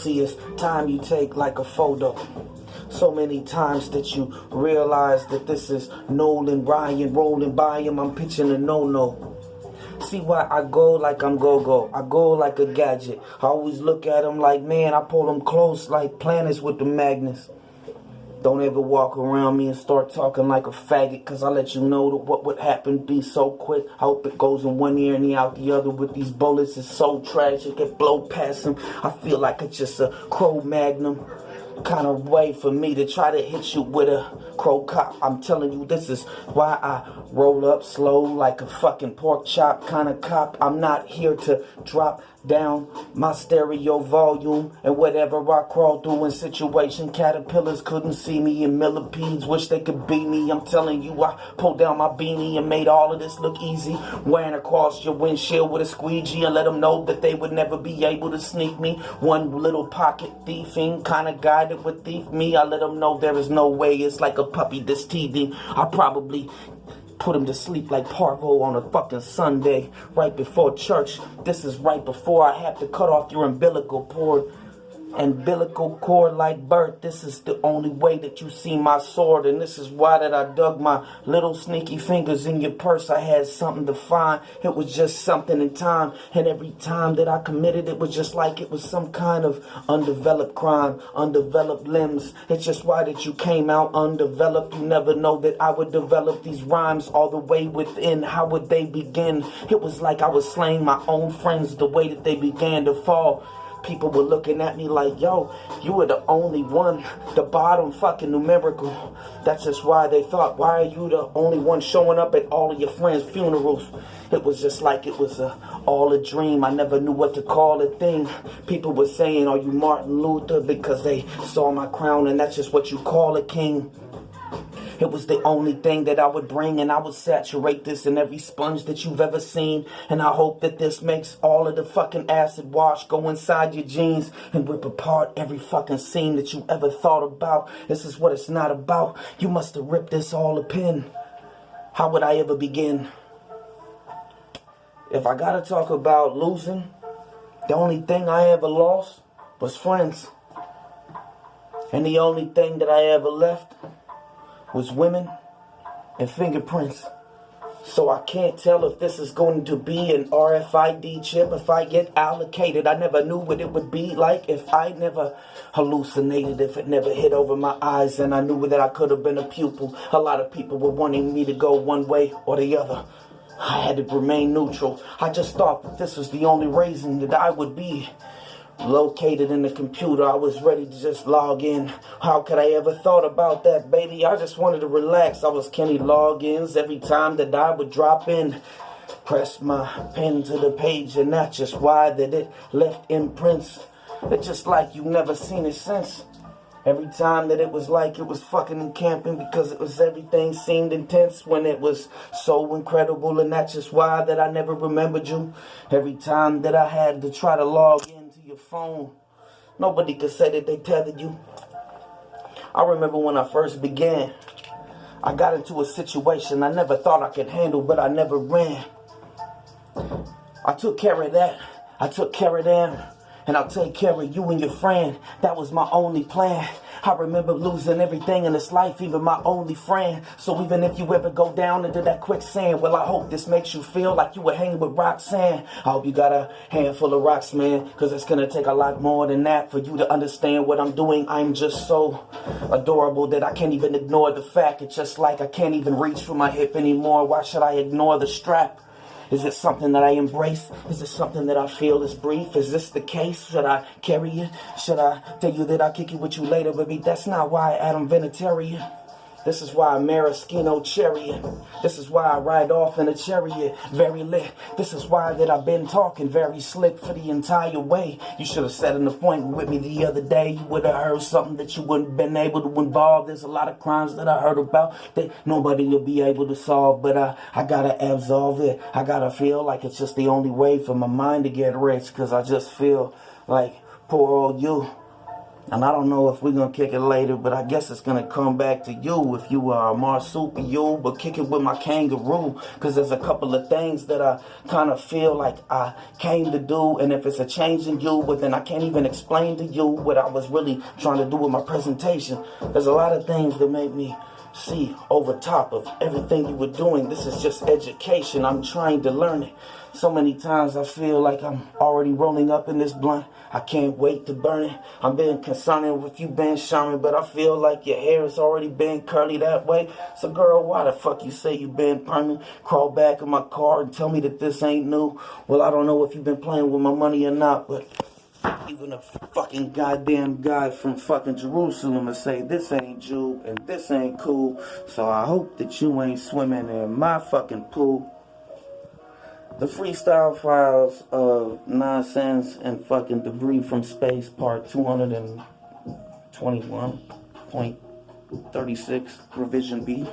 See, it's time you take like a photo. So many times that you realize that this is Nolan Ryan rolling by him. I'm pitching a no-no. See why I go like I'm go-go. I go like a gadget. I always look at them like, man, I pull them close like planets with the magnets. Don't ever walk around me and start talking like a faggot, cause I let you know that what would happen be so quick. I hope it goes in one ear and the out the other with these bullets. It's so tragic, it blow past them. I feel like it's just a crow magnum kind of way for me to try to hit you with a crow cop. I'm telling you, this is why I roll up slow like a fucking pork chop kind of cop. I'm not here to drop down my stereo volume and whatever I crawl through in situation. Caterpillars couldn't see me and millipedes wish they could be me. I'm telling you, I pulled down my beanie and made all of this look easy. Wearing across your windshield with a squeegee and let them know that they would never be able to sneak me. One little pocket thieving kind of guy that would thief me. I let them know there is no way. It's like a puppy that's teething. I probably put him to sleep like Parvo on a fucking Sunday right before church. This is right before I have to cut off your umbilical cord like birth. This is the only way that you see my sword, and this is why that I dug my little sneaky fingers in your purse. I had something to find. It was just something in time, and every time that I committed, it was just like it was some kind of undeveloped crime, undeveloped limbs. It's just why that you came out undeveloped. You never know that I would develop these rhymes all the way within. How would they begin? It was like I was slaying my own friends the way that they began to fall. People were looking at me like, yo, you were the only one, the bottom fucking numerical. That's just why they thought, why are you the only one showing up at all of your friends' funerals? It was just like it was all a dream. I never knew what to call a thing. People were saying, are you Martin Luther? Because they saw my crown and that's just what you call a king. It was the only thing that I would bring, and I would saturate this in every sponge that you've ever seen. And I hope that this makes all of the fucking acid wash go inside your jeans and rip apart every fucking scene that you ever thought about. This is what it's not about. You must have ripped this all a pin. How would I ever begin? If I gotta talk about losing, the only thing I ever lost was friends. And the only thing that I ever left was women and fingerprints. So I can't tell if this is going to be an RFID chip if I get allocated. I never knew what it would be like if I never hallucinated, if it never hit over my eyes and I knew that I could have been a pupil. A lot of people were wanting me to go one way or the other. I had to remain neutral. I just thought that this was the only reason that I would be located in the computer. I was ready to just log in. How could I ever thought about that, baby? I just wanted to relax. I was Kenny logins every time that I would drop in. Press my pen to the page, and that's just why that it left imprints. It's just like you never seen it since. Every time that it was like it was fucking and camping because it was everything seemed intense when it was so incredible, and that's just why that I never remembered you. Every time that I had to try to log into your phone, nobody could say that they tethered you. I remember when I first began, I got into a situation I never thought I could handle, but I never ran. I took care of that. I took care of them. And I'll take care of you and your friend. That was my only plan. I remember losing everything in this life, even my only friend. So even if you ever go down into that quicksand, well, I hope this makes you feel like you were hanging with Roxanne. I hope you got a handful of rocks, man, because it's going to take a lot more than that for you to understand what I'm doing. I'm just so adorable that I can't even ignore the fact. It's just like I can't even reach for my hip anymore. Why should I ignore the strap? Is it something that I embrace? Is it something that I feel is brief? Is this the case? Should I carry you? Should I tell you that I'll kick it with you later, baby? That's not why Adam Vinatieri. This is why I'm Maraschino chariot. This is why I ride off in a chariot, very lit. This is why that I've been talking very slick for the entire way. You should have set an appointment with me the other day. You would have heard something that you wouldn't have been able to involve. There's a lot of crimes that I heard about that nobody will be able to solve, but I gotta absolve it. I gotta feel like it's just the only way for my mind to get rich, because I just feel like poor old you. And I don't know if we're going to kick it later, but I guess it's going to come back to you if you are a marsupial, but kick it with my kangaroo, because there's a couple of things that I kind of feel like I came to do, and if it's a change in you, but then I can't even explain to you what I was really trying to do with my presentation. There's a lot of things that make me see over top of everything you were doing. This is just education. I'm trying to learn it. So many times I feel like I'm already rolling up in this blunt. I can't wait to burn it. I'm being concerned with you being shaman, but I feel like your hair has already been curly that way. So girl, why the fuck you say you been permanent? Crawl back in my car and tell me that this ain't new. Well, I don't know if you've been playing with my money or not, but even a fucking goddamn guy from fucking Jerusalem will say this ain't Jew and this ain't cool. So I hope that you ain't swimming in my fucking pool. The Freestyle Files of Nonsense and Fucking Debris from Space, part 221.36, revision B.